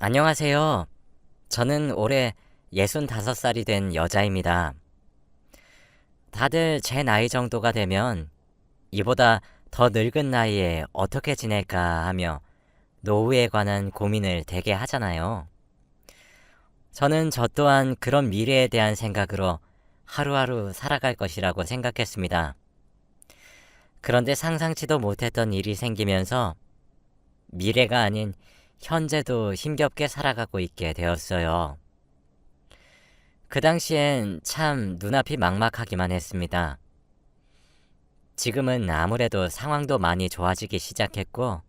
안녕하세요. 저는 올해 65살이 된 여자입니다. 다들 제 나이 정도가 되면 이보다 더 늙은 나이에 어떻게 지낼까 하며 노후에 관한 고민을 되게 하잖아요. 저는 저 또한 그런 미래에 대한 생각으로 하루하루 살아갈 것이라고 생각했습니다. 그런데 상상치도 못했던 일이 생기면서 미래가 아닌 현재도 힘겹게 살아가고 있게 되었어요. 그 당시엔 참 눈앞이 막막하기만 했습니다. 지금은 아무래도 상황도 많이 좋아지기 시작했고,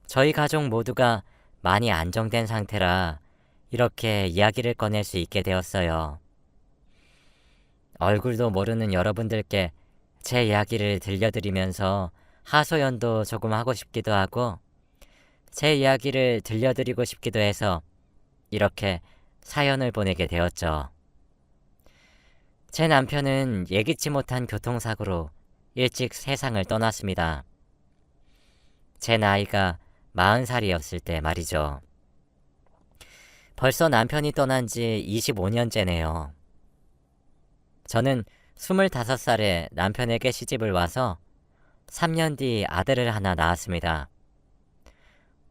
저희 가족 모두가 많이 안정된 상태라 이렇게 이야기를 꺼낼 수 있게 되었어요. 얼굴도 모르는 여러분들께 제 이야기를 들려드리면서 하소연도 조금 하고 싶기도 하고, 제 이야기를 들려드리고 싶기도 해서 이렇게 사연을 보내게 되었죠. 제 남편은 예기치 못한 교통사고로 일찍 세상을 떠났습니다. 제 나이가 40살이었을 때 말이죠. 벌써 남편이 떠난 지 25년째네요. 저는 25살에 남편에게 시집을 와서 3년 뒤 아들을 하나 낳았습니다.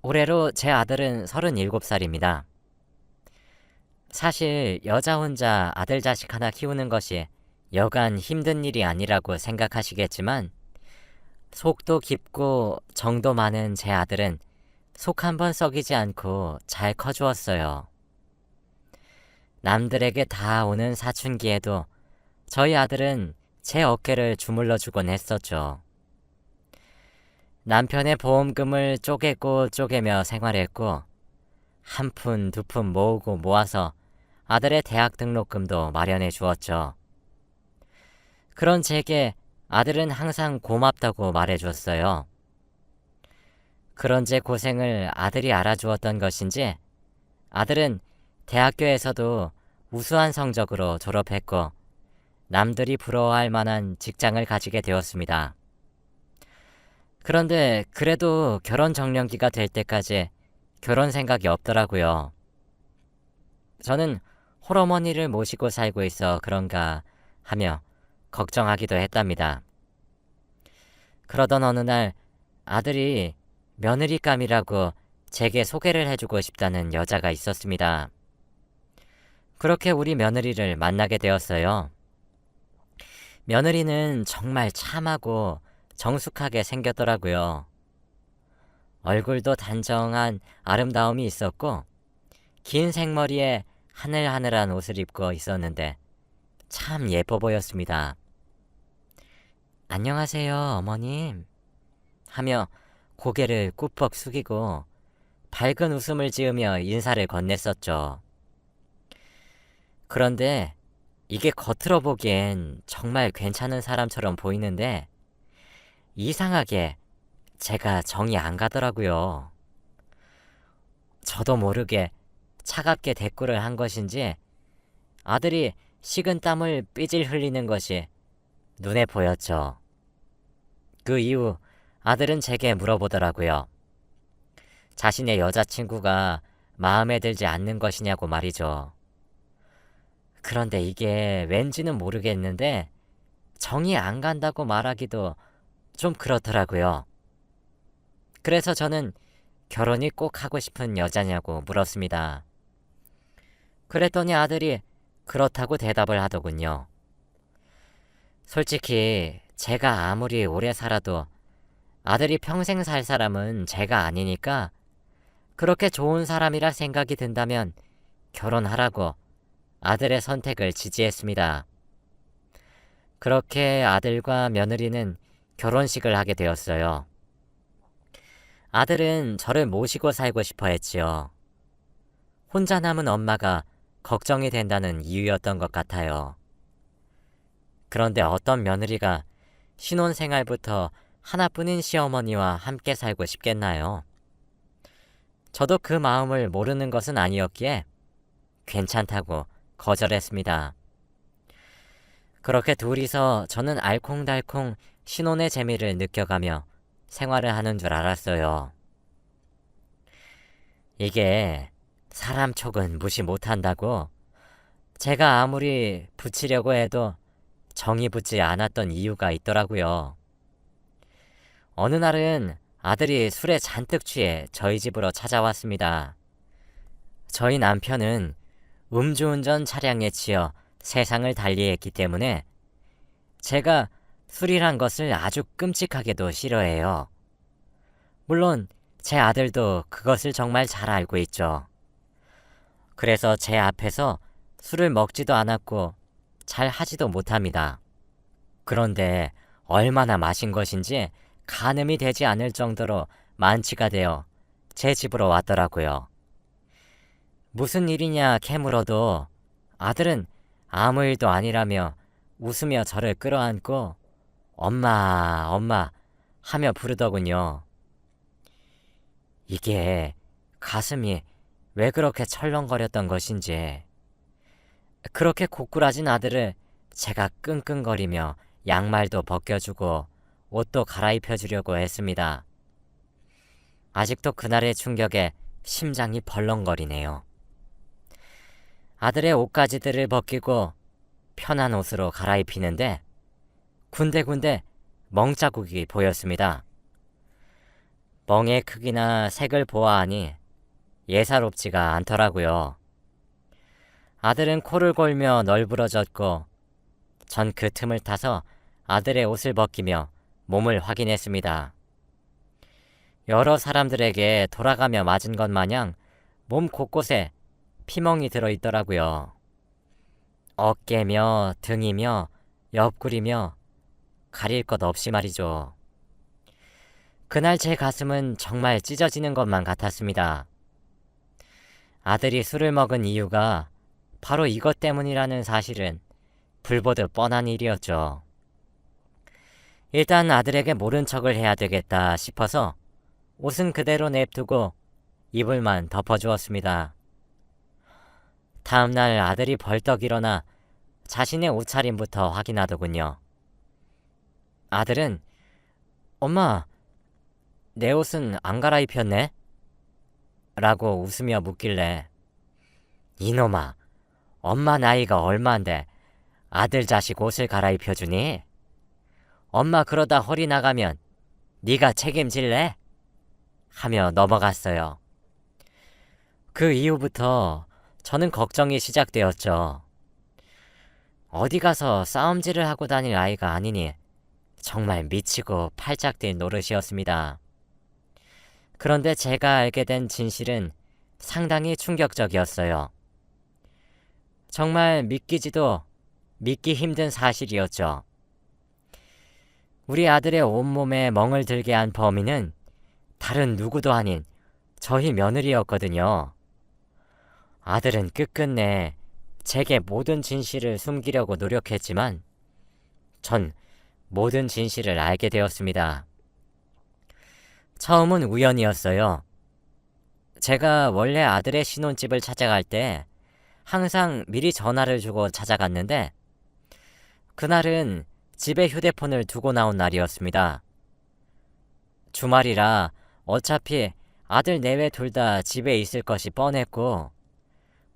올해로 제 아들은 37살입니다. 사실 여자 혼자 아들 자식 하나 키우는 것이 여간 힘든 일이 아니라고 생각하시겠지만 속도 깊고 정도 많은 제 아들은 속 한 번 썩이지 않고 잘 커주었어요. 남들에게 다 오는 사춘기에도 저희 아들은 제 어깨를 주물러 주곤 했었죠. 남편의 보험금을 쪼개고 쪼개며 생활했고 한 푼 두 푼 모으고 모아서 아들의 대학 등록금도 마련해 주었죠. 그런 제게 아들은 항상 고맙다고 말해줬어요. 그런 제 고생을 아들이 알아주었던 것인지 아들은 대학교에서도 우수한 성적으로 졸업했고 남들이 부러워할 만한 직장을 가지게 되었습니다. 그런데 그래도 결혼 정년기가 될 때까지 결혼 생각이 없더라고요. 저는 홀어머니를 모시고 살고 있어 그런가 하며 걱정하기도 했답니다. 그러던 어느 날 아들이 며느리감이라고 제게 소개를 해주고 싶다는 여자가 있었습니다. 그렇게 우리 며느리를 만나게 되었어요. 며느리는 정말 참하고 정숙하게 생겼더라고요. 얼굴도 단정한 아름다움이 있었고 긴 생머리에 하늘하늘한 옷을 입고 있었는데 참 예뻐 보였습니다. 안녕하세요, 어머님. 하며 고개를 꾹뻑 숙이고 밝은 웃음을 지으며 인사를 건넸었죠. 그런데 이게 겉으로 보기엔 정말 괜찮은 사람처럼 보이는데 이상하게 제가 정이 안 가더라고요. 저도 모르게 차갑게 대꾸를 한 것인지 아들이 식은 땀을 삐질 흘리는 것이 눈에 보였죠. 그 이후 아들은 제게 물어보더라고요. 자신의 여자친구가 마음에 들지 않는 것이냐고 말이죠. 그런데 이게 왠지는 모르겠는데 정이 안 간다고 말하기도 좀 그렇더라고요. 그래서 저는 결혼이 꼭 하고 싶은 여자냐고 물었습니다. 그랬더니 아들이 그렇다고 대답을 하더군요. 솔직히 제가 아무리 오래 살아도 아들이 평생 살 사람은 제가 아니니까 그렇게 좋은 사람이라 생각이 든다면 결혼하라고 아들의 선택을 지지했습니다. 그렇게 아들과 며느리는 결혼식을 하게 되었어요. 아들은 저를 모시고 살고 싶어 했지요. 혼자 남은 엄마가 걱정이 된다는 이유였던 것 같아요. 그런데 어떤 며느리가 신혼생활부터 하나뿐인 시어머니와 함께 살고 싶겠나요? 저도 그 마음을 모르는 것은 아니었기에 괜찮다고 거절했습니다. 그렇게 둘이서 저는 알콩달콩 신혼의 재미를 느껴가며 생활을 하는 줄 알았어요. 이게 사람 촉은 무시 못한다고 제가 아무리 붙이려고 해도 정이 붙지 않았던 이유가 있더라고요. 어느 날은 아들이 술에 잔뜩 취해 저희 집으로 찾아왔습니다. 저희 남편은 음주운전 차량에 치여 세상을 달리했기 때문에 제가 술이란 것을 아주 끔찍하게도 싫어해요. 물론 제 아들도 그것을 정말 잘 알고 있죠. 그래서 제 앞에서 술을 먹지도 않았고 잘 하지도 못합니다. 그런데 얼마나 마신 것인지 가늠이 되지 않을 정도로 만취가 되어 제 집으로 왔더라고요. 무슨 일이냐 캐물어도 아들은 아무 일도 아니라며 웃으며 저를 끌어안고 엄마, 엄마 하며 부르더군요. 이게 가슴이 왜 그렇게 철렁거렸던 것인지. 그렇게 고꾸라진 아들을 제가 끙끙거리며 양말도 벗겨주고 옷도 갈아입혀주려고 했습니다. 아직도 그날의 충격에 심장이 벌렁거리네요. 아들의 옷가지들을 벗기고 편한 옷으로 갈아입히는데 군데군데 멍자국이 보였습니다. 멍의 크기나 색을 보아하니 예사롭지가 않더라고요. 아들은 코를 골며 널브러졌고 전 그 틈을 타서 아들의 옷을 벗기며 몸을 확인했습니다. 여러 사람들에게 돌아가며 맞은 것 마냥 몸 곳곳에 피멍이 들어있더라고요. 어깨며 등이며 옆구리며 가릴 것 없이 말이죠. 그날 제 가슴은 정말 찢어지는 것만 같았습니다. 아들이 술을 먹은 이유가 바로 이것 때문이라는 사실은 불보듯 뻔한 일이었죠. 일단 아들에게 모른 척을 해야 되겠다 싶어서 옷은 그대로 냅두고 이불만 덮어주었습니다. 다음날 아들이 벌떡 일어나 자신의 옷차림부터 확인하더군요. 아들은 엄마, 내 옷은 안 갈아입혔네? 라고 웃으며 묻길래 이놈아, 엄마 나이가 얼마인데 아들 자식 옷을 갈아입혀주니? 엄마 그러다 허리 나가면 네가 책임질래? 하며 넘어갔어요. 그 이후부터 저는 걱정이 시작되었죠. 어디 가서 싸움질을 하고 다닐 아이가 아니니 정말 미치고 팔짝 뛸 노릇이었습니다. 그런데 제가 알게 된 진실은 상당히 충격적이었어요. 정말 믿기지도 믿기 힘든 사실이었죠. 우리 아들의 온몸에 멍을 들게 한 범인은 다른 누구도 아닌 저희 며느리였거든요. 아들은 끝끝내 제게 모든 진실을 숨기려고 노력했지만 전 모든 진실을 알게 되었습니다. 처음은 우연이었어요. 제가 원래 아들의 신혼집을 찾아갈 때 항상 미리 전화를 주고 찾아갔는데 그날은 집에 휴대폰을 두고 나온 날이었습니다. 주말이라 어차피 아들 내외 둘 다 집에 있을 것이 뻔했고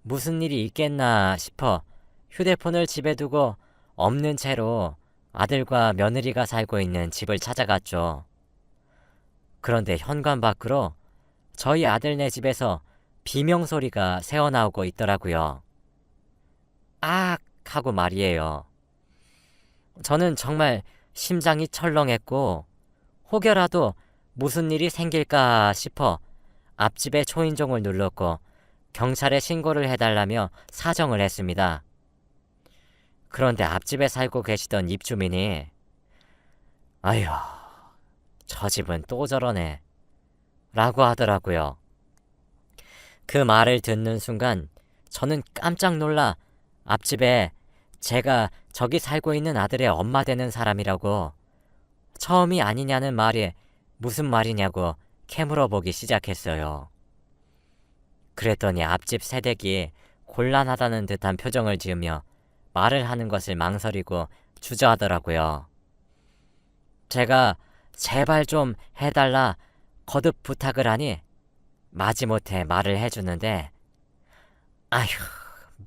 무슨 일이 있겠나 싶어 휴대폰을 집에 두고 없는 채로 아들과 며느리가 살고 있는 집을 찾아갔죠. 그런데 현관 밖으로 저희 아들네 집에서 비명소리가 새어나오고 있더라고요. 악! 하고 말이에요. 저는 정말 심장이 철렁했고 혹여라도 무슨 일이 생길까 싶어 앞집에 초인종을 눌렀고 경찰에 신고를 해달라며 사정을 했습니다. 그런데 앞집에 살고 계시던 입주민이 아휴, 저 집은 또 저러네 라고 하더라고요. 그 말을 듣는 순간 저는 깜짝 놀라 앞집에 제가 저기 살고 있는 아들의 엄마 되는 사람이라고 처음이 아니냐는 말이 무슨 말이냐고 캐물어 보기 시작했어요. 그랬더니 앞집 새댁이 곤란하다는 듯한 표정을 지으며 말을 하는 것을 망설이고 주저하더라고요. 제가 제발 좀 해달라 거듭 부탁을 하니 마지못해 말을 해주는데 아휴,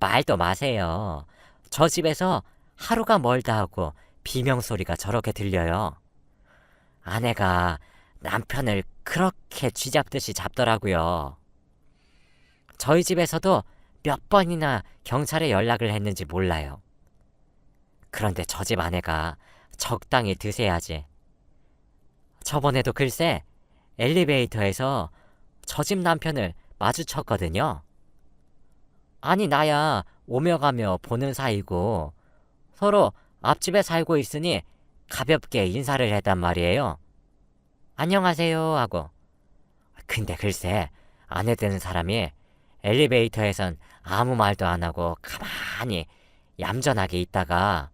말도 마세요. 저 집에서 하루가 멀다 하고 비명소리가 저렇게 들려요. 아내가 남편을 그렇게 쥐잡듯이 잡더라고요. 저희 집에서도 몇 번이나 경찰에 연락을 했는지 몰라요. 그런데 저 집 아내가 적당히 드세야지. 저번에도 글쎄 엘리베이터에서 저 집 남편을 마주쳤거든요. 아니 나야 오며 가며 보는 사이고 서로 앞집에 살고 있으니 가볍게 인사를 했단 말이에요. 안녕하세요 하고. 근데 글쎄 아내 되는 사람이 엘리베이터에선 아무 말도 안 하고 가만히 얌전하게 있다가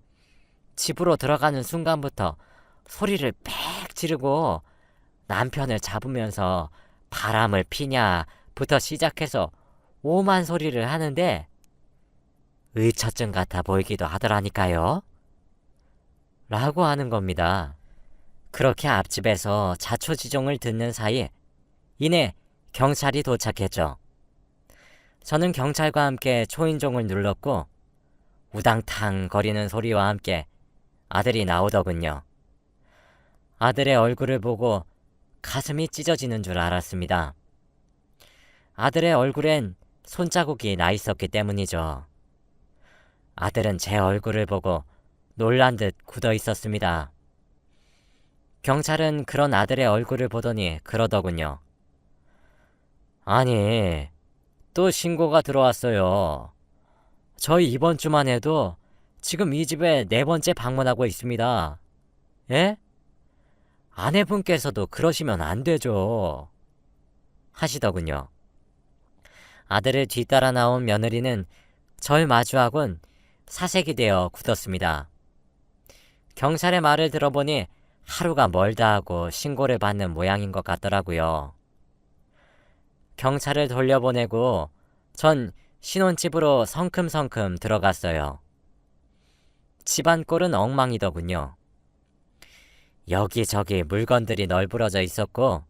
집으로 들어가는 순간부터 소리를 빽 지르고 남편을 잡으면서 바람을 피냐부터 시작해서 오만 소리를 하는데 의처증 같아 보이기도 하더라니까요. 라고 하는 겁니다. 그렇게 앞집에서 자초지종을 듣는 사이 이내 경찰이 도착했죠. 저는 경찰과 함께 초인종을 눌렀고 우당탕 거리는 소리와 함께 아들이 나오더군요. 아들의 얼굴을 보고 가슴이 찢어지는 줄 알았습니다. 아들의 얼굴엔 손자국이 나 있었기 때문이죠. 아들은 제 얼굴을 보고 놀란 듯 굳어 있었습니다. 경찰은 그런 아들의 얼굴을 보더니 그러더군요. 아니, 또 신고가 들어왔어요. 저희 이번 주만 해도 지금 이 집에 4번째 방문하고 있습니다. 예? 아내분께서도 그러시면 안 되죠. 하시더군요. 아들을 뒤따라 나온 며느리는 절 마주하곤 사색이 되어 굳었습니다. 경찰의 말을 들어보니 하루가 멀다 하고 신고를 받는 모양인 것 같더라고요. 경찰을 돌려보내고 전 신혼집으로 성큼성큼 들어갔어요. 집안 꼴은 엉망이더군요. 여기저기 물건들이 널브러져 있었고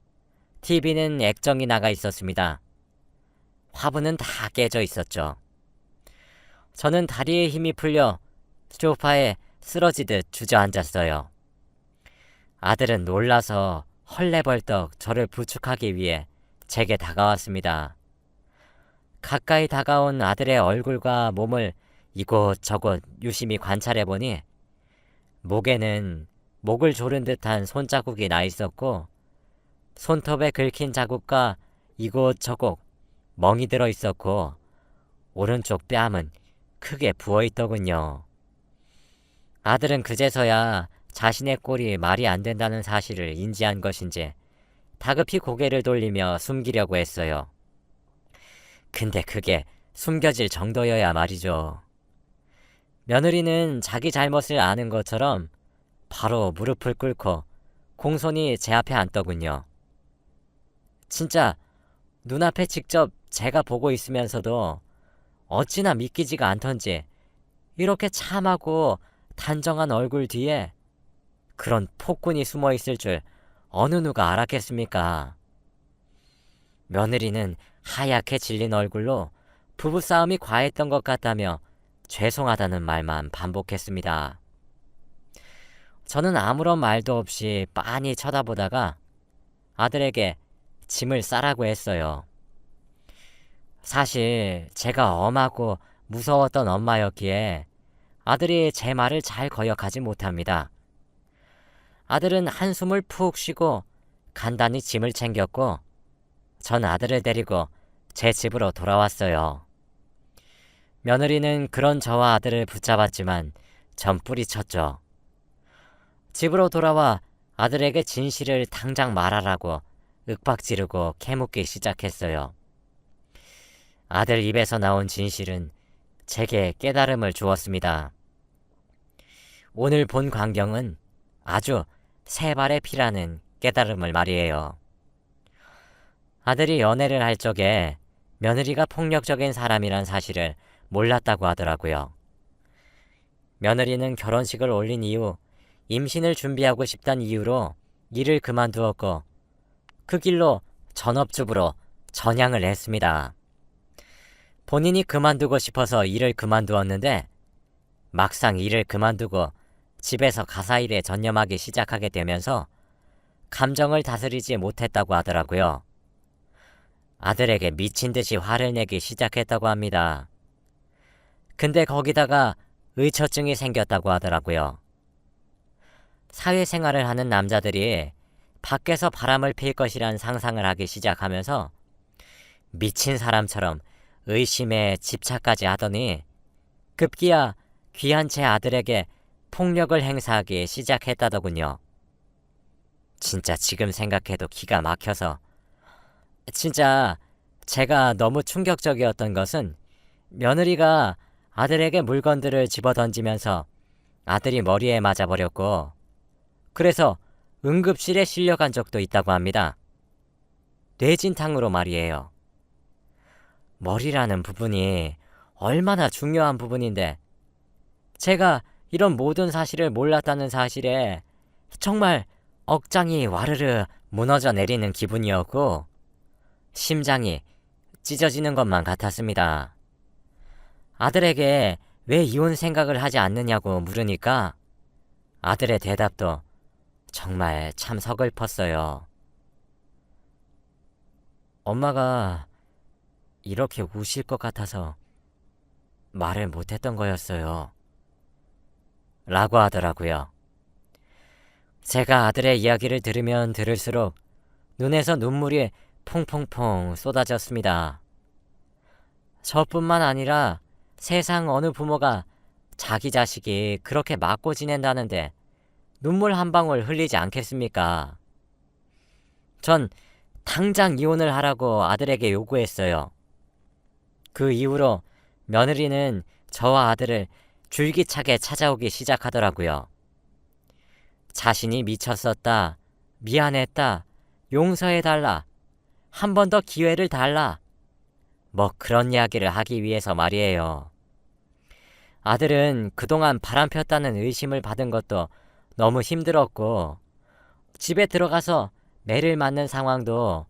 TV는 액정이 나가 있었습니다. 화분은 다 깨져 있었죠. 저는 다리에 힘이 풀려 소파에 쓰러지듯 주저앉았어요. 아들은 놀라서 헐레벌떡 저를 부축하기 위해 제게 다가왔습니다. 가까이 다가온 아들의 얼굴과 몸을 이곳저곳 유심히 관찰해보니 목에는 목을 조른 듯한 손자국이 나 있었고 손톱에 긁힌 자국과 이곳저곳 멍이 들어 있었고 오른쪽 뺨은 크게 부어있더군요. 아들은 그제서야 자신의 꼴이 말이 안 된다는 사실을 인지한 것인지 다급히 고개를 돌리며 숨기려고 했어요. 근데 그게 숨겨질 정도여야 말이죠. 며느리는 자기 잘못을 아는 것처럼 바로 무릎을 꿇고 공손히 제 앞에 앉더군요. 진짜 눈앞에 직접 제가 보고 있으면서도 어찌나 믿기지가 않던지 이렇게 참하고 단정한 얼굴 뒤에 그런 폭군이 숨어 있을 줄 어느 누가 알았겠습니까? 며느리는 하얗게 질린 얼굴로 부부싸움이 과했던 것 같다며 죄송하다는 말만 반복했습니다. 저는 아무런 말도 없이 빤히 쳐다보다가 아들에게 짐을 싸라고 했어요. 사실 제가 엄하고 무서웠던 엄마였기에 아들이 제 말을 잘 거역하지 못합니다. 아들은 한숨을 푹 쉬고 간단히 짐을 챙겼고 전 아들을 데리고 제 집으로 돌아왔어요. 며느리는 그런 저와 아들을 붙잡았지만 전 뿌리쳤죠. 집으로 돌아와 아들에게 진실을 당장 말하라고 윽박지르고 캐묻기 시작했어요. 아들 입에서 나온 진실은 제게 깨달음을 주었습니다. 오늘 본 광경은 아주 세 발의 피라는 깨달음을 말이에요. 아들이 연애를 할 적에 며느리가 폭력적인 사람이란 사실을 몰랐다고 하더라고요. 며느리는 결혼식을 올린 이후 임신을 준비하고 싶다는 이유로 일을 그만두었고 그 길로 전업주부로 전향을 했습니다. 본인이 그만두고 싶어서 일을 그만두었는데 막상 일을 그만두고 집에서 가사 일에 전념하기 시작하게 되면서 감정을 다스리지 못했다고 하더라고요. 아들에게 미친 듯이 화를 내기 시작했다고 합니다. 근데 거기다가 의처증이 생겼다고 하더라고요. 사회생활을 하는 남자들이 밖에서 바람을 필 것이란 상상을 하기 시작하면서 미친 사람처럼 의심에 집착까지 하더니 급기야 귀한 제 아들에게 폭력을 행사하기 시작했다더군요. 진짜 지금 생각해도 기가 막혀서. 진짜 제가 너무 충격적이었던 것은 며느리가 아들에게 물건들을 집어던지면서 아들이 머리에 맞아버렸고 그래서 응급실에 실려간 적도 있다고 합니다. 뇌진탕으로 말이에요. 머리라는 부분이 얼마나 중요한 부분인데 제가 이런 모든 사실을 몰랐다는 사실에 정말 억장이 와르르 무너져 내리는 기분이었고 심장이 찢어지는 것만 같았습니다. 아들에게 왜 이혼 생각을 하지 않느냐고 물으니까 아들의 대답도 정말 참 서글펐어요. 엄마가 이렇게 우실 것 같아서 말을 못했던 거였어요. 라고 하더라고요. 제가 아들의 이야기를 들으면 들을수록 눈에서 눈물이 퐁퐁퐁 쏟아졌습니다. 저뿐만 아니라 세상 어느 부모가 자기 자식이 그렇게 맞고 지낸다는데 눈물 한 방울 흘리지 않겠습니까? 전 당장 이혼을 하라고 아들에게 요구했어요. 그 이후로 며느리는 저와 아들을 줄기차게 찾아오기 시작하더라고요. 자신이 미쳤었다, 미안했다, 용서해달라, 한 번 더 기회를 달라, 뭐 그런 이야기를 하기 위해서 말이에요. 아들은 그동안 바람폈다는 의심을 받은 것도 너무 힘들었고 집에 들어가서 매를 맞는 상황도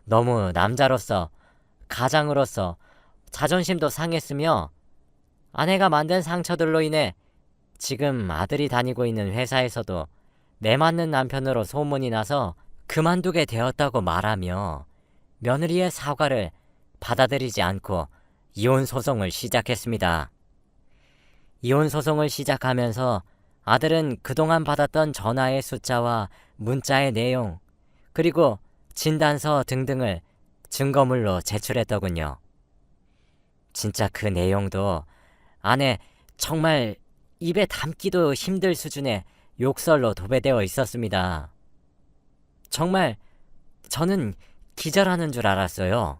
너무 남자로서 가장으로서 자존심도 상했으며 아내가 만든 상처들로 인해 지금 아들이 다니고 있는 회사에서도 매 맞는 남편으로 소문이 나서 그만두게 되었다고 말하며 며느리의 사과를 받아들이지 않고 이혼 소송을 시작했습니다. 이혼 소송을 시작하면서 아들은 그동안 받았던 전화의 숫자와 문자의 내용 그리고 진단서 등등을 증거물로 제출했더군요. 진짜 그 내용도 안에 정말 입에 담기도 힘들 수준의 욕설로 도배되어 있었습니다. 정말 저는 기절하는 줄 알았어요.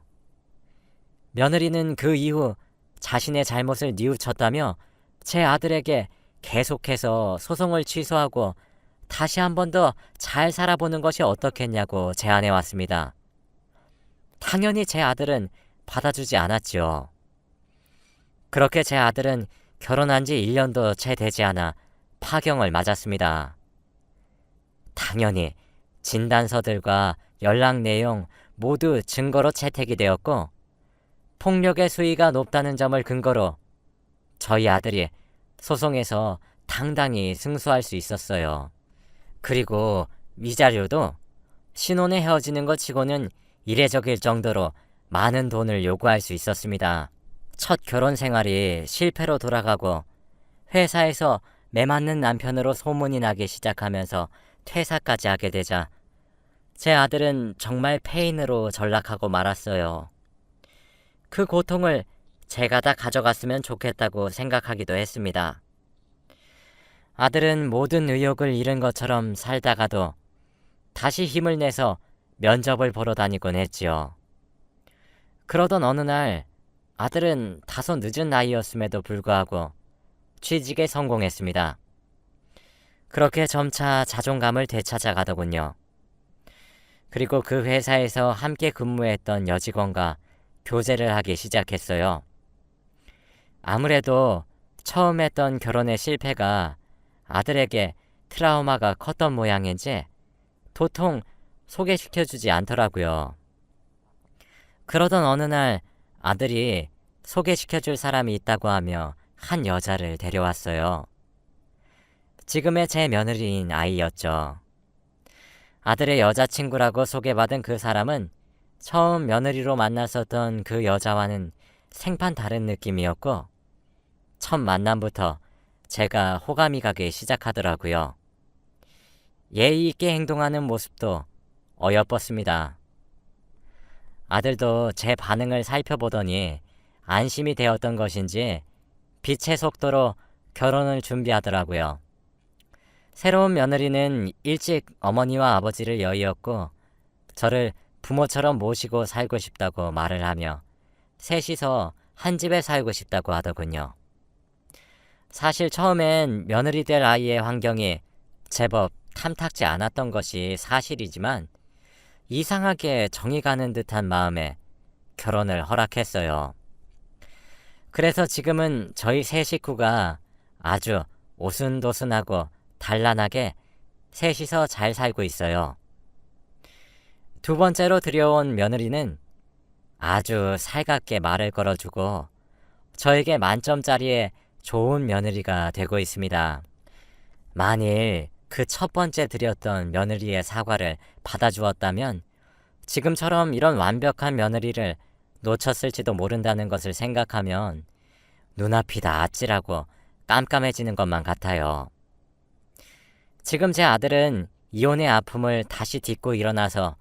며느리는 그 이후 자신의 잘못을 뉘우쳤다며 제 아들에게 계속해서 소송을 취소하고 다시 한 번 더 잘 살아보는 것이 어떻겠냐고 제안해왔습니다. 당연히 제 아들은 받아주지 않았죠. 그렇게 제 아들은 결혼한 지 1년도 채 되지 않아 파경을 맞았습니다. 당연히 진단서들과 연락 내용 모두 증거로 채택이 되었고 폭력의 수위가 높다는 점을 근거로 저희 아들이 소송에서 당당히 승소할 수 있었어요. 그리고 위자료도 신혼에 헤어지는 것 치고는 이례적일 정도로 많은 돈을 요구할 수 있었습니다. 첫 결혼 생활이 실패로 돌아가고 회사에서 매맞는 남편으로 소문이 나기 시작하면서 퇴사까지 하게 되자 제 아들은 정말 폐인으로 전락하고 말았어요. 그 고통을 제가 다 가져갔으면 좋겠다고 생각하기도 했습니다. 아들은 모든 의욕을 잃은 것처럼 살다가도 다시 힘을 내서 면접을 보러 다니곤 했지요. 그러던 어느 날 아들은 다소 늦은 나이였음에도 불구하고 취직에 성공했습니다. 그렇게 점차 자존감을 되찾아가더군요. 그리고 그 회사에서 함께 근무했던 여직원과 교제를 하기 시작했어요. 아무래도 처음 했던 결혼의 실패가 아들에게 트라우마가 컸던 모양인지 도통 소개시켜주지 않더라고요. 그러던 어느 날 아들이 소개시켜줄 사람이 있다고 하며 한 여자를 데려왔어요. 지금의 제 며느리인 아이였죠. 아들의 여자친구라고 소개받은 그 사람은 처음 며느리로 만났었던 그 여자와는 생판 다른 느낌이었고, 첫 만남부터 제가 호감이 가기 시작하더라고요. 예의 있게 행동하는 모습도 어여뻤습니다. 아들도 제 반응을 살펴보더니 안심이 되었던 것인지 빛의 속도로 결혼을 준비하더라고요. 새로운 며느리는 일찍 어머니와 아버지를 여의었고 저를 부모처럼 모시고 살고 싶다고 말을 하며 셋이서 한 집에 살고 싶다고 하더군요. 사실 처음엔 며느리 될 아이의 환경이 제법 탐탁지 않았던 것이 사실이지만 이상하게 정이 가는 듯한 마음에 결혼을 허락했어요. 그래서 지금은 저희 세 식구가 아주 오순도순하고 단란하게 셋이서 잘 살고 있어요. 두 번째로 들여온 며느리는 아주 살갑게 말을 걸어주고 저에게 만점짜리의 좋은 며느리가 되고 있습니다. 만일 그 첫 번째 들였던 며느리의 사과를 받아주었다면 지금처럼 이런 완벽한 며느리를 놓쳤을지도 모른다는 것을 생각하면 눈앞이 다 아찔하고 깜깜해지는 것만 같아요. 지금 제 아들은 이혼의 아픔을 다시 딛고 일어나서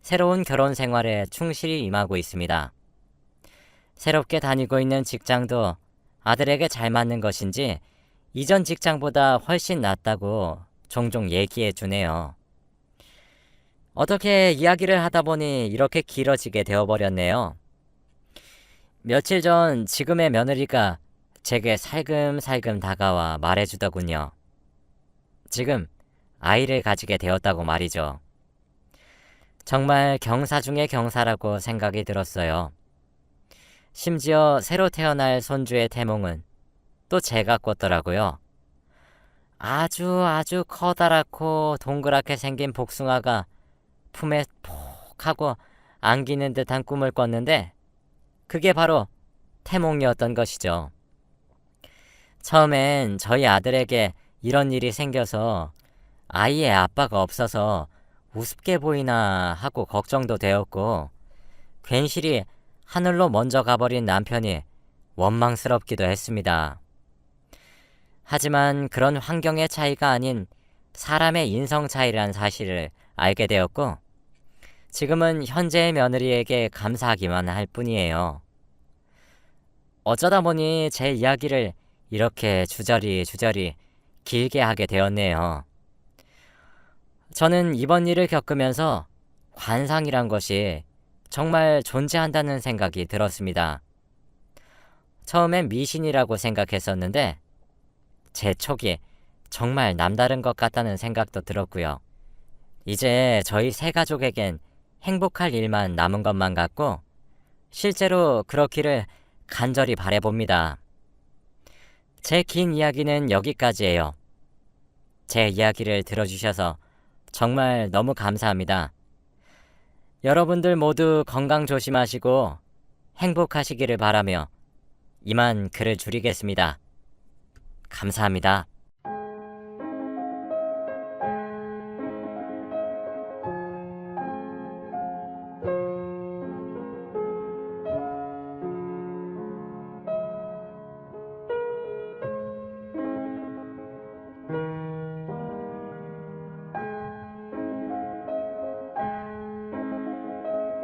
새로운 결혼 생활에 충실히 임하고 있습니다. 새롭게 다니고 있는 직장도 아들에게 잘 맞는 것인지 이전 직장보다 훨씬 낫다고 종종 얘기해 주네요. 어떻게 이야기를 하다 보니 이렇게 길어지게 되어버렸네요. 며칠 전 지금의 며느리가 제게 살금살금 다가와 말해주더군요. 지금 아이를 가지게 되었다고 말이죠. 정말 경사 중의 경사라고 생각이 들었어요. 심지어 새로 태어날 손주의 태몽은 또 제가 꿨더라고요. 아주 커다랗고 동그랗게 생긴 복숭아가 품에 푹 하고 안기는 듯한 꿈을 꿨는데 그게 바로 태몽이었던 것이죠. 처음엔 저희 아들에게 이런 일이 생겨서 아이의 아빠가 없어서 우습게 보이나 하고 걱정도 되었고 괜시리 하늘로 먼저 가버린 남편이 원망스럽기도 했습니다. 하지만 그런 환경의 차이가 아닌 사람의 인성 차이란 사실을 알게 되었고 지금은 현재의 며느리에게 감사하기만 할 뿐이에요. 어쩌다 보니 제 이야기를 이렇게 주저리 길게 하게 되었네요. 저는 이번 일을 겪으면서 관상이란 것이 정말 존재한다는 생각이 들었습니다. 처음엔 미신이라고 생각했었는데 제 촉이 정말 남다른 것 같다는 생각도 들었고요. 이제 저희 세 가족에겐 행복할 일만 남은 것만 같고 실제로 그렇기를 간절히 바라봅니다. 제 긴 이야기는 여기까지예요. 제 이야기를 들어주셔서 정말 너무 감사합니다. 여러분들 모두 건강 조심하시고 행복하시기를 바라며 이만 글을 줄이겠습니다. 감사합니다.